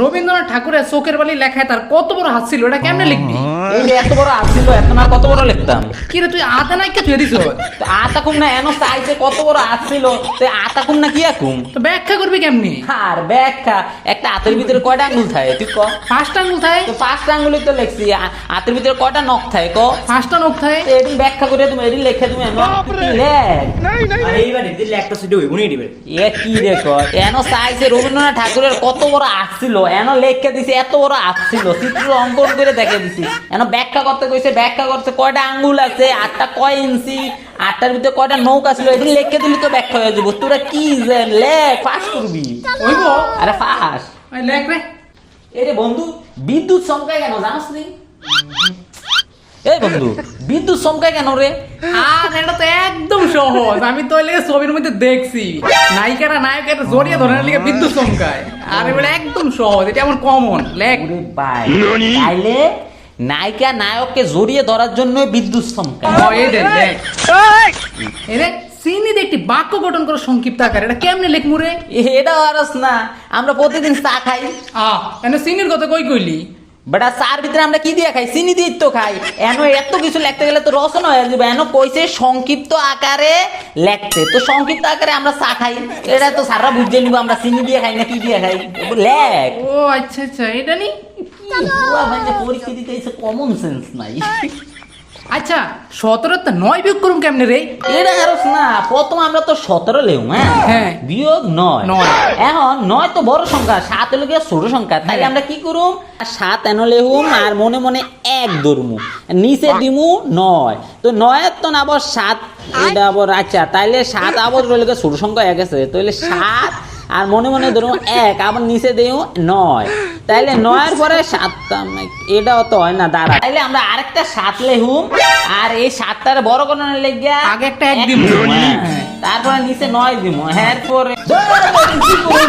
রবীন্দ্রনাথ ঠাকুরের চোখের বালি লেখায় তার কত বড় হাত ছিল, এটা কেমনে লিখবি? এই যে এত বড় আসছিল এত না কত বড় লিখতাম। কি রে তুই আতা নাইকা তুই দিছ? তো আতা কুম না এনো সাইজে কত বড় আসছিল তো আতা কুম না কি আকুম? তো ব্যাখ্যা করবি কেমনি? আর ব্যাখ্যা একটা হাতের ভিতরে কয়টা আঙ্গুল থাকে তুই ক? 5টা আঙ্গুল থাকে। তো 5টা আঙ্গুলই তো লিখছি। হাতের ভিতরে কয়টা নখ থাকে ক? 5টা নখ থাকে। তো এদিন ব্যাখ্যা করে তুমি এদিন লেখা তুমি এনো লেখ। আর এইবার দিলে একটা সুইডে হইব নি দিবে। এ কি রেকো এনো সাইজে রবীন্দ্রনাথ ঠাকুরের কত বড় আসছিল এনো লেখা দিছে এত বড় আসছিল চিত্র অঙ্কন করে দেখে দিছি। এনো ব্যাখ্যা করতে কইছে ব্যাখ্যা করতে কয়টা আঙ্গুল আছে 8টা কয় ইঞ্চি 8টার ভিতরে কয়টা নৌকা ছিল এদিন লেখা দিলি তো ব্যাখ্যা হয়ে যাবো। তোরা কি লেখ পাস করবি? হইব? আরে পাস। এই লেখ রে। এই রে বন্ধু বিদ্যুৎ চমকায় কেন জানোস নি? এই বন্ধু বিদ্যুৎ চমকায় কেন রে? আর এটা তো একদম সহজ, আমি তো লেগে ছবির মধ্যে দেখছি নায়িকারা নায়কের জড়িয়ে ধরার লিগে বিদ্যুৎ চমকায়। আর এবারে একদম সহজ, এটা আমার কমন। লেখ। ওরে ভাই তাইলে নায়িকা নায়ককে জড়িয়ে ধরার জন্য বিদ্যুৎ চমকায়। এই দেখ দেখ এই দেখ চিনি দিয়ে একটি বাক্য গঠন করে সংক্ষিপ্ত আকার, এটা কেমনে লেখমু রে? এটা আরস না আমরা প্রতিদিন চা খাই এনে চিনির কথা কই কইলি? বেটা চার ভিতরে আমরা কি দিয়ে খাই? চিনি দিয়ে তো খাই। এনো এত কিছু লিখতে গেলে তো রচনা হয়ে যাবে। এনো কইছে সংক্ষিপ্ত আকারে লিখতে, তো সংক্ষিপ্ত আকারে আমরা চা খাই। এটা তো সারা বুঝে নিব আমরা চিনি দিয়ে খাই না কি দিয়ে খাই। লেখ। ও আচ্ছা আচ্ছা, এটা নি। পরীক্ষা দিতে এসে কমন সেন্স নাই। আচ্ছা 17 তে 9 বিয়োগ করুম কেমনে রে? এটা আরস না প্রথম আমরা তো 17 লেউ হ্যাঁ। বিয়োগ 9 এখন 9 তো বড় সংখ্যা 7 হলো গিয়ে ছোট সংখ্যা তাইলে আমরা কি করুম 7 এনো লেহুম আর মনে মনে 1 ধরমু নিচে দিমু 9 তো 9 এর তো না আবার 7 এটা আবার আচ্ছা তাইলে 7 আবার রইল গিয়ে ছোট সংখ্যা হয়ে গেছে তাইলে 7 আর মনে মনে ধরুন 1 আবার নিচে দেও 9 তাইলে 9 এর পরে 7 এটাও তো হয় না দাঁড়া তাইলে আমরা আরেকটা 7 লেহুম আর এই 7টার বড় কোণের লাগিয়া আগে একটা 1 দিমু। তারপরে নিচে 9 দিমু এরপরে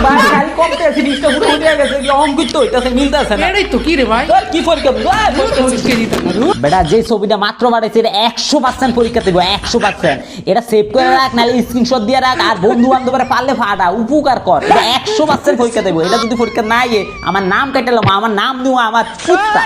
ভাই খালি কমতে আছে 20টা ফুট উঠে গেছে কি অঙ্কিত তো হইতাছে মিলতাছে না এটাই তো কি রে ভাই? তোর কি পরীক্ষা বেটা যে ছবিটা মাত্র বাড়াইছে এটা 100% পরীক্ষা দেব 100% এটা সেভ করে রাখ নালে স্ক্রিনশট দিয়ে রাখ আর বন্ধু বান্ধবরা পারলে ফাটা উপকার কর এটা 100% পরীক্ষা দেব এটা যদি পরীক্ষা না আমার নাম কাটালাম আমার নাম দিও আমার কুত্তা